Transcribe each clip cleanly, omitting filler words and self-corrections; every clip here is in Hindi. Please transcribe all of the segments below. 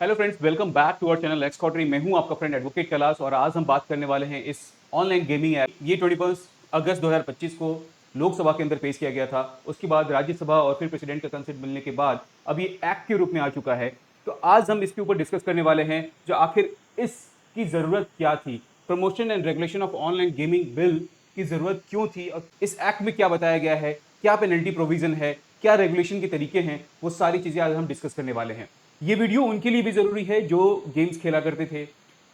Hello friends, welcome back to our channel X coterie. मैं हूं आपका फ्रेंड एडवोकेट कैलाश और आज हम बात करने वाले हैं इस ऑनलाइन गेमिंग ऐप। ये 21 अगस्त 2025 को लोकसभा के अंदर पेश किया गया था। उसके बाद राज्यसभा और फिर प्रेसिडेंट का कंसेंट मिलने के बाद अब ये एक्ट के रूप में आ चुका है। तो आज हम इसके ऊपर डिस्कस करने वाले हैं जो आखिर इसकी ज़रूरत क्या थी, promotion and regulation of online gaming bill की ज़रूरत क्यों थी और इस एक्ट में क्या बताया गया है, क्या पेनल्टी प्रोविज़न है, क्या रेगुलेशन के तरीके हैं, वो सारी चीज़ें आज हम डिस्कस करने वाले हैं। ये वीडियो उनके लिए भी ज़रूरी है जो गेम्स खेला करते थे,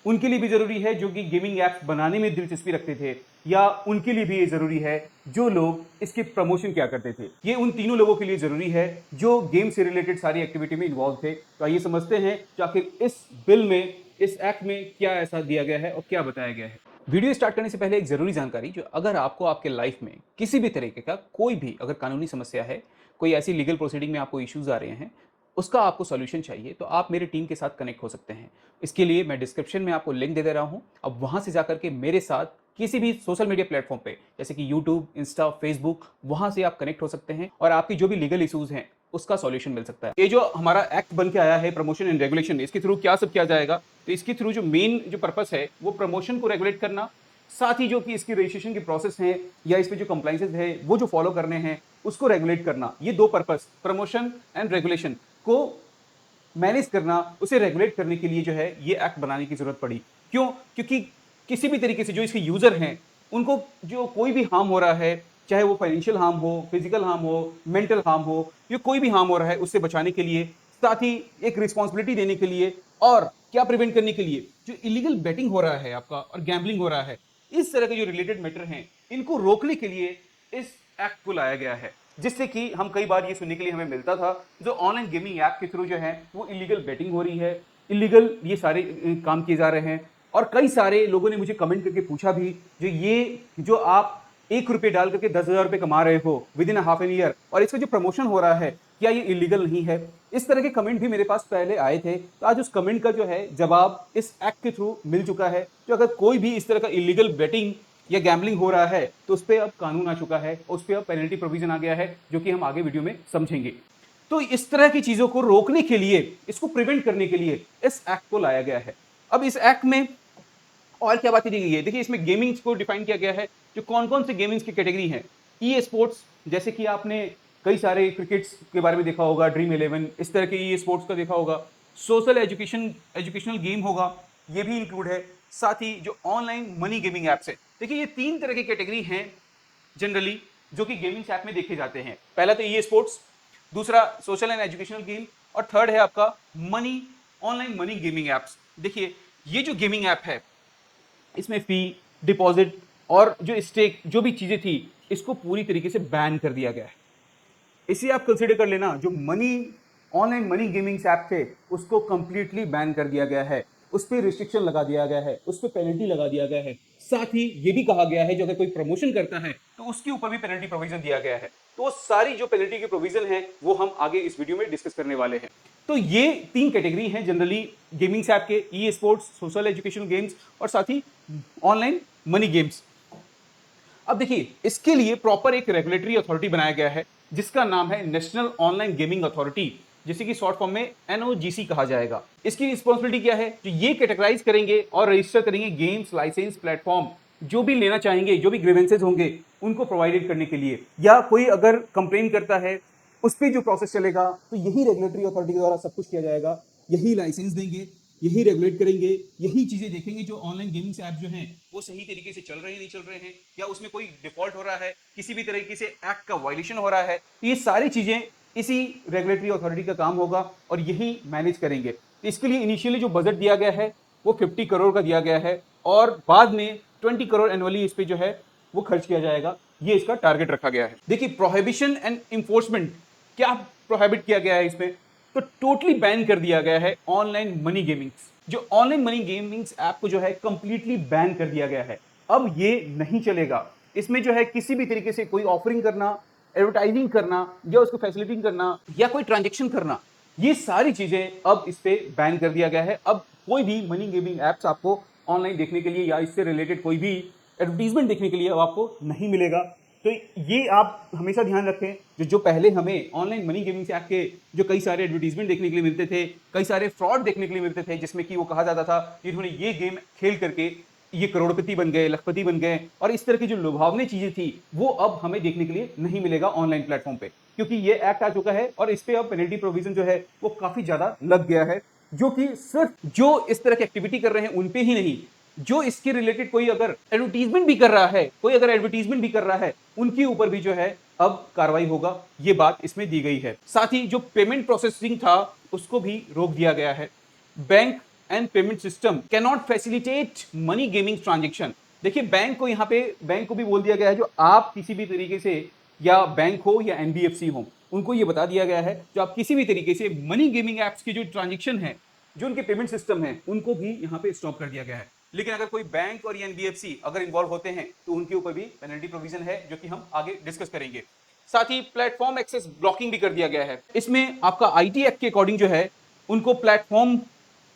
उनके लिए भी ज़रूरी है जो कि गेमिंग ऐप्स बनाने में दिलचस्पी रखते थे, या उनके लिए भी ये ज़रूरी है जो लोग इसके प्रमोशन क्या करते थे। ये उन तीनों लोगों के लिए ज़रूरी है जो गेम से रिलेटेड सारी एक्टिविटी में इन्वॉल्व थे। तो आइए समझते हैं कि आखिर इस बिल में, इस एक्ट में क्या ऐसा दिया गया है और क्या बताया गया है। वीडियो स्टार्ट करने से पहले एक ज़रूरी जानकारी, जो अगर आपको आपके लाइफ में किसी भी तरीके का कोई भी अगर कानूनी समस्या है, कोई ऐसी लीगल प्रोसीडिंग में आपको इश्यूज आ रहे हैं, उसका आपको सॉल्यूशन चाहिए, तो आप मेरी टीम के साथ कनेक्ट हो सकते हैं। इसके लिए मैं डिस्क्रिप्शन में आपको लिंक दे रहा हूं। अब वहां से जाकर के मेरे साथ किसी भी सोशल मीडिया प्लेटफॉर्म पे, जैसे कि यूट्यूब, इंस्टा, फेसबुक, वहां से आप कनेक्ट हो सकते हैं और आपकी जो भी लीगल इश्यूज हैं उसका सॉल्यूशन मिल सकता है। ये जो हमारा एक्ट बन के आया है, प्रमोशन एंड रेगुलेशन, इसके थ्रू क्या सब किया जाएगा? तो इसके थ्रू जो मेन जो पर्पस है वो प्रमोशन को रेगुलेट करना, साथ ही जो कि इसकी रजिस्ट्रेशन की प्रोसेस है या इस पे जो कंप्लाइंसेस है वो जो फॉलो करने हैं उसको रेगुलेट करना। ये दो पर्पस, प्रमोशन एंड रेगुलेशन को मैनेज करना, उसे रेगुलेट करने के लिए जो है ये एक्ट बनाने की जरूरत पड़ी। क्यों? क्योंकि किसी भी तरीके से जो इसके यूजर हैं उनको जो कोई भी हार्म हो रहा है, चाहे वो फाइनेंशियल हार्म हो, फिजिकल हार्म हो, मेंटल हार्म हो, या कोई भी हार्म हो रहा है, उससे बचाने के लिए, साथ ही एक रिस्पॉन्सिबिलिटी देने के लिए और क्या प्रिवेंट करने के लिए, जो इलीगल बेटिंग हो रहा है आपका और गैम्बलिंग हो रहा है, इस तरह के जो रिलेटेड मैटर हैं इनको रोकने के लिए इस एक्ट को लाया गया है। जिससे कि हम कई बार ये सुनने के लिए हमें मिलता था जो ऑनलाइन गेमिंग ऐप के थ्रू जो है वो इलीगल बेटिंग हो रही है, इलीगल ये सारे काम किए जा रहे हैं। और कई सारे लोगों ने मुझे कमेंट करके पूछा भी, जो आप 1 रुपये डाल करके 10,000 रुपये कमा रहे हो with in half an year, और इसका जो प्रमोशन हो रहा है, क्या ये इलीगल नहीं है? इस तरह के कमेंट भी मेरे पास पहले आए थे। तो आज उस कमेंट का जो है जवाब इस एक्ट के थ्रू मिल चुका है। जो अगर कोई भी इस तरह का इलीगल बेटिंग या गैम्बलिंग हो रहा है तो उस पर अब कानून आ चुका है, उस पर अब पेनल्टी प्रोविजन आ गया है, जो कि हम आगे वीडियो में समझेंगे। तो इस तरह की चीजों को रोकने के लिए, इसको प्रिवेंट करने के लिए इस एक्ट को लाया गया है। अब इस एक्ट में और क्या बातें दी गई है, देखिए इसमें गेमिंग्स को डिफाइन किया गया है, जो कौन कौन से गेमिंग्स की कैटेगरी है। ई स्पोर्ट्स, जैसे कि आपने कई सारे क्रिकेट्स के बारे में देखा होगा, ड्रीम 11, इस तरह के ई स्पोर्ट्स का देखा होगा। सोशल एजुकेशनल गेम होगा, ये भी इंक्लूड है। साथ ही जो ऑनलाइन मनी गेमिंग एप्स है, देखिए ये 3 तरह की कैटेगरी हैं जनरली जो कि गेमिंग ऐप में देखे जाते हैं। पहला तो ई स्पोर्ट्स, दूसरा सोशल एंड एजुकेशनल गेम, और थर्ड है आपका money, online money gaming apps. देखिए ये जो गेमिंग ऐप है इसमें फी, डिपॉजिट और जो स्टेक, जो भी चीजें थी, इसको पूरी तरीके से बैन कर दिया गया है। इसे आप कंसीडर कर लेना, जो ऑनलाइन मनी गेमिंग ऐप थे उसको कंप्लीटली बैन कर दिया गया है, उस पर रिस्ट्रिक्शन लगा दिया गया है, उस पर पेनल्टी लगा दिया गया है। साथ ही ये भी कहा गया है जो अगर कोई प्रमोशन करता है तो उसके ऊपर भी पेनल्टी प्रोविजन दिया गया है। तो सारी जो पेनल्टी के प्रोविजन है वो हम आगे इस वीडियो में डिस्कस करने वाले हैं। तो ये 3 कैटेगरी हैं जनरली गेमिंग ऐप के, e sports, social education games और साथ ही ऑनलाइन मनी गेम्स। अब देखिए इसके लिए प्रॉपर एक रेगुलेटरी अथॉरिटी बनाया गया है जिसका नाम है नेशनल ऑनलाइन गेमिंग अथॉरिटी, जिसे कि शॉर्ट फॉर्म में एनओजीसी कहा जाएगा। इसकी रिस्पॉन्सिबिलिटी क्या है? जो ये कैटेगराइज करेंगे और रजिस्टर करेंगे गेम्स लाइसेंस प्लेटफॉर्म जो भी लेना चाहेंगे, जो भी ग्रीवेंसेज होंगे उनको प्रोवाइडेड करने के लिए, या कोई अगर कंप्लेन करता है उस पर जो प्रोसेस चलेगा, तो यही रेगुलेटरी अथॉरिटी के द्वारा सब कुछ किया जाएगा। यही लाइसेंस देंगे, यही रेगुलेट करेंगे, यही चीजें देखेंगे जो ऑनलाइन गेमिंग ऐप जो हैं वो सही तरीके से चल रहे हैं, नहीं चल रहे हैं, या उसमें कोई डिफॉल्ट हो रहा है, किसी भी तरीके से एक्ट का वायलेशन हो रहा है। तो ये सारी चीजें इसी रेगुलेटरी अथॉरिटी का काम होगा और यही मैनेज करेंगे। तो इसके लिए इनिशियली जो बजट दिया गया है वो 50 करोड़ का दिया गया है और बाद में 20 करोड़ एनुअली इस पे जो है वो खर्च किया जाएगा। ये इसका टारगेट रखा गया है। देखिए प्रोहिबिशन एंड इंफोर्समेंट, क्या प्रोहिबिट किया गया है इसमें? तो टोटली बैन कर दिया गया है ऑनलाइन मनी गेमिंग्स। जो ऑनलाइन मनी गेमिंग्स ऐप को जो है कंप्लीटली बैन कर दिया गया है। अब ये नहीं चलेगा। इसमें जो है किसी भी तरीके से कोई ऑफरिंग करना, एडवर्टाइजिंग करना, या उसको फैसिलिटिंग करना, या कोई ट्रांजेक्शन करना, ये सारी चीजें अब इस पे बैन कर दिया गया है। अब कोई भी मनी गेमिंग एप्स आपको ऑनलाइन देखने के लिए या इससे रिलेटेड कोई भी एडवर्टीजमेंट देखने के लिए अब आपको नहीं मिलेगा। तो ये आप हमेशा ध्यान रखें, जो पहले हमें ऑनलाइन मनी गेमिंग ऐप के जो कई सारे एडवर्टीजमेंट देखने के लिए मिलते थे, कई सारे फ्रॉड देखने के लिए मिलते थे, जिसमें कि वो कहा जाता था कि इन्होंने ये गेम खेल करके ये करोड़पति बन गए, लखपति बन गए, और इस तरह की जो लुभावनी चीजें थी वो अब हमें देखने के लिए नहीं मिलेगा ऑनलाइन प्लेटफॉर्म पे, क्योंकि ये एक्ट आ चुका है और इस पे अब पेनल्टी प्रोविजन जो है वो काफी ज्यादा लग गया है, जो कि सिर्फ जो इस तरह की एक्टिविटी कर रहे हैं उन पे ही नहीं, जो इसके रिलेटेड कोई अगर एडवर्टीजमेंट भी कर रहा है, उनके ऊपर भी जो है अब कार्रवाई होगा, ये बात इसमें दी गई है। साथ ही जो पेमेंट प्रोसेसिंग था उसको भी रोक दिया गया है। Bank and payment system can not facilitate money gaming transaction. देखिए बैंक को भी बोल दिया गया है, जो आप किसी भी तरीके से, या बैंक हो या एनबीएफसी हो, उनको ये बता दिया गया है जो आप किसी भी तरीके से मनी गेमिंग एप्स की जो ट्रांजेक्शन है, जो उनके पेमेंट सिस्टम है, उनको भी यहाँ पे स्टॉप कर दिया गया है। लेकिन अगर कोई बैंक और एनबीएफसी अगर इन्वॉल्व होते हैं तो उनके ऊपर भी पेनल्टी प्रोविजन है, जो कि हम आगे डिस्कस करेंगे। साथ ही प्लेटफॉर्म एक्सेस ब्लॉकिंग भी कर दिया गया है। इसमें आपका आईटी एक्ट के अकॉर्डिंग जो है उनको प्लेटफॉर्म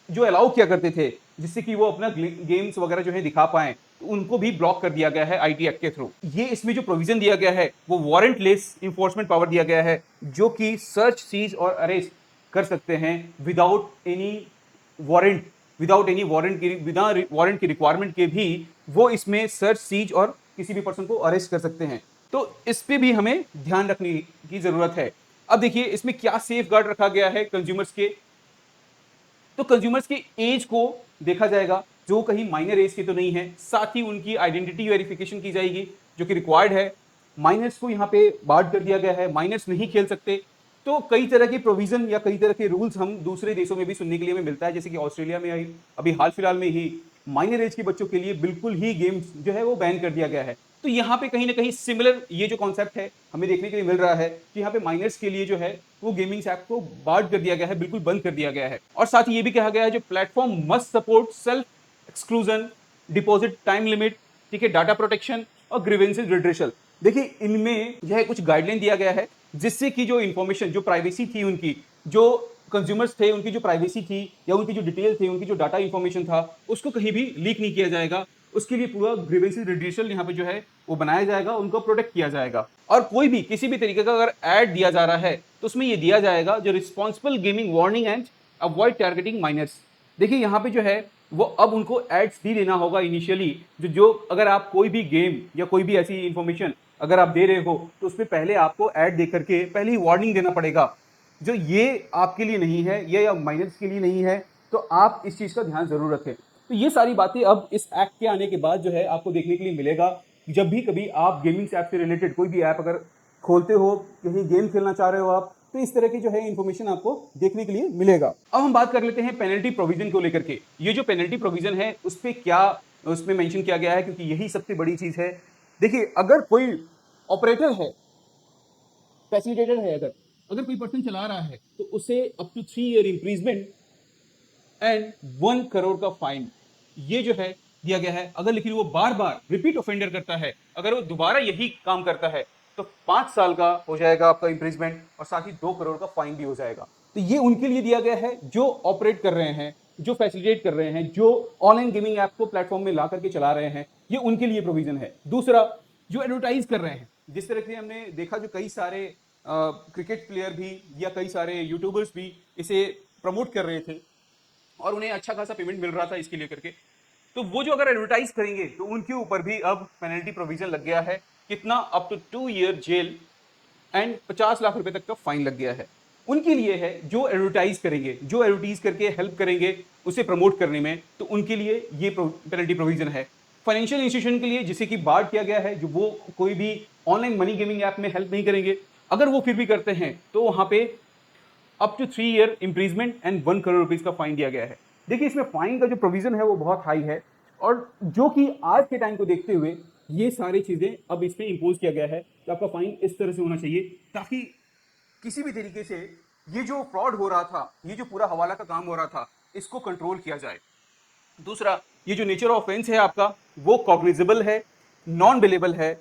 जो अलाउ किया करते थे जिससे कि वो अपना गेम्स वगैरह जो है दिखा पाए, तो उनको भी ब्लॉक कर दिया गया है आईटी एक्ट के थ्रू। ये इसमें जो प्रोविजन दिया गया है वो वारंटलेस इन्फोर्समेंट पावर दिया गया है, जो कि सर्च, सीज और अरेस्ट कर सकते हैं विदाउट एनी वारंट, बिना वारंट की रिक्वायरमेंट के भी वो इसमें सर्च, सीज और किसी भी पर्सन को अरेस्ट कर सकते हैं। तो इस पे भी हमें ध्यान रखने की जरूरत है। अब देखिए इसमें क्या सेफ गार्ड रखा गया है कंज्यूमर्स के। तो कंज्यूमर्स की एज को देखा जाएगा, जो कहीं माइनर एज की तो नहीं है। साथ ही उनकी आइडेंटिटी वेरिफिकेशन की जाएगी, जो कि रिक्वायर्ड है। माइनर्स को यहाँ पे बार्ड कर दिया गया है, माइनर्स नहीं खेल सकते। तो कई तरह के प्रोविजन या कई तरह के रूल्स हम दूसरे देशों में भी सुनने के लिए हमें मिलता है, जैसे कि ऑस्ट्रेलिया में अभी हाल फिलहाल में ही माइनर एज के बच्चों के लिए बिल्कुल ही गेम्स जो है वो बैन कर दिया गया है। तो यहाँ पे कहीं ना कहीं सिमिलर ये जो कॉन्सेप्ट है हमें देखने के लिए मिल रहा है कि यहाँ पे माइनर्स के लिए जो है वो गेमिंग ऐप को बार्ड कर दिया गया है, बिल्कुल बंद कर दिया गया है। और साथ ही ये भी कहा गया है जो platform must support self exclusion, deposit time limit, ठीक है, डाटा प्रोटेक्शन और ग्रीवेंसेस रिड्रेसल। देखिए इनमें जो है कुछ गाइडलाइन दिया गया है, जिससे कि जो इन्फॉर्मेशन, जो प्राइवेसी थी उनकी, जो कंज्यूमर्स थे उनकी जो प्राइवेसी थी या उनकी जो डिटेल थी, उनकी जो डाटा इन्फॉर्मेशन था, उसको कहीं भी लीक नहीं किया जाएगा। उसके लिए पूरा ग्रीवेंसेस रिड्रेसल यहाँ पे जो है वो बनाया जाएगा, उनको प्रोटेक्ट किया जाएगा। और कोई भी किसी भी तरीके का अगर ऐड दिया जा रहा है तो उसमें ये दिया जाएगा जो responsible gaming warning and avoid targeting minors. देखिए यहाँ पे जो है वो अब उनको एड्स भी देना होगा इनिशियली, जो अगर आप कोई भी गेम या कोई भी ऐसी इंफॉर्मेशन अगर आप दे रहे हो तो उसमें पहले आपको ऐड दे करके पहले ही वार्निंग देना पड़ेगा, जो ये आपके लिए नहीं है, ये या माइनर्स के लिए नहीं है। तो आप इस चीज़ का ध्यान जरूर रखें। तो ये सारी बातें अब इस ऐप के आने के बाद जो है आपको देखने के लिए मिलेगा। जब भी कभी आप गेमिंग ऐप से रिलेटेड कोई भी ऐप अगर खोलते हो, कहीं गेम खेलना चाह रहे हो आप, तो इस तरह की जो है इंफॉर्मेशन आपको देखने के लिए मिलेगा। अब हम बात कर लेते हैं पेनल्टी प्रोविजन को लेकर के। ये जो पेनल्टी प्रोविजन है उस पर क्या उसमें मेंशन किया गया है, क्योंकि यही सबसे बड़ी चीज़ है। देखिए अगर कोई ऑपरेटर है, फैसिलिटेटर है, अगर कोई पर्सन चला रहा है तो उसे up to 3 year imprisonment and 1 crore का फाइन ये जो है दिया गया है। अगर लेकिन वो बार बार रिपीट ऑफेंडर करता है, अगर वो दोबारा यही काम करता है, तो 5 साल का हो जाएगा आपका इंप्रीजमेंट और साथ ही 2 करोड़ का फाइन भी हो जाएगा। तो ये उनके लिए दिया गया है जो ऑपरेट कर रहे हैं, जो फैसिलिटेट कर रहे हैं, जो ऑनलाइन गेमिंग ऐप को प्लेटफॉर्म में ला करके चला रहे हैं, ये उनके लिए प्रोविजन है। दूसरा, जो एडवर्टाइज कर रहे हैं, जिस तरह से हमने देखा जो कई सारे क्रिकेट प्लेयर भी या कई सारे यूट्यूबर्स भी इसे प्रमोट कर रहे थे और उन्हें अच्छा खासा पेमेंट मिल रहा था इसके लिए करके, तो वो जो अगर एडवर्टाइज करेंगे तो उनके ऊपर भी अब पेनल्टी प्रोविजन लग गया है। कितना? Up to 2 year jail and 50 lakh रुपए तक का फाइन लग गया है। उनके लिए है जो एडवर्टाइज करेंगे, जो एडवर्टाइज करके हेल्प करेंगे उसे प्रमोट करने में, तो उनके लिए ये पेनल्टी प्रोविजन है। फाइनेंशियल इंस्टीट्यूशन के लिए जिसे कि बार्ड किया गया है, जो वो कोई भी ऑनलाइन मनी गेमिंग ऐप में हेल्प नहीं करेंगे, अगर वो फिर भी करते हैं तो वहां पे up to 3 year imprisonment and 1 crore rupees का फाइन दिया गया है। देखिए इसमें फाइन का जो प्रोविजन है वो बहुत हाई है, और जो कि आज के टाइम को देखते हुए ये सारी चीजें अब इसमें इंपोज किया गया है कि आपका फाइन इस तरह से होना चाहिए, ताकि किसी भी तरीके से ये जो फ्रॉड हो रहा था, ये जो पूरा हवाला का काम हो रहा था, इसको कंट्रोल किया जाए। दूसरा, ये जो नेचर ऑफ ऑफेंस है आपका वो कॉग्निजेबल है, नॉन बिलेबल है,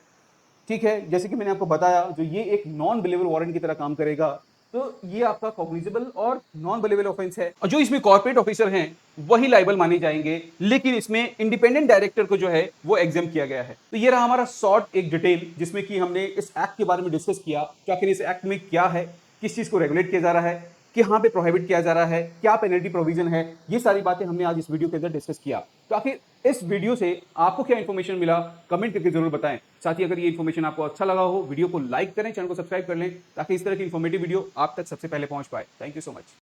ठीक है। जैसे कि मैंने आपको बताया, जो ये एक नॉन बिलेबल वारंट की तरह काम करेगा, तो ये आपका कॉग्निजेबल और नॉन बिलेबल ऑफेंस है। और जो इसमें कॉर्पोरेट ऑफिसर हैं वही लाइबल माने जाएंगे, लेकिन इसमें इंडिपेंडेंट डायरेक्टर को जो है वो एग्जाम किया गया है। तो ये रहा हमारा शॉर्ट एक डिटेल जिसमें कि हमने इस एक्ट के बारे में डिस्कस किया कि आखिर इस एक्ट में क्या है, किस चीज को रेगुलेट किया जा रहा है, कहाँ पे प्रोहिबिट किया जा रहा है, क्या पेनल्टी प्रोविजन है, ये सारी बातें हमने आज इस वीडियो के अंदर डिस्कस किया। तो आखिर इस वीडियो से आपको क्या इन्फॉर्मेशन मिला, कमेंट करके जरूर बताएं। साथ ही अगर ये इन्फॉर्मेशन आपको अच्छा लगा हो, वीडियो को लाइक करें, चैनल को सब्सक्राइब कर लें ताकि इस तरह की इन्फॉर्मेटिव वीडियो आप तक सबसे पहले पहुंच पाए। Thank you so much.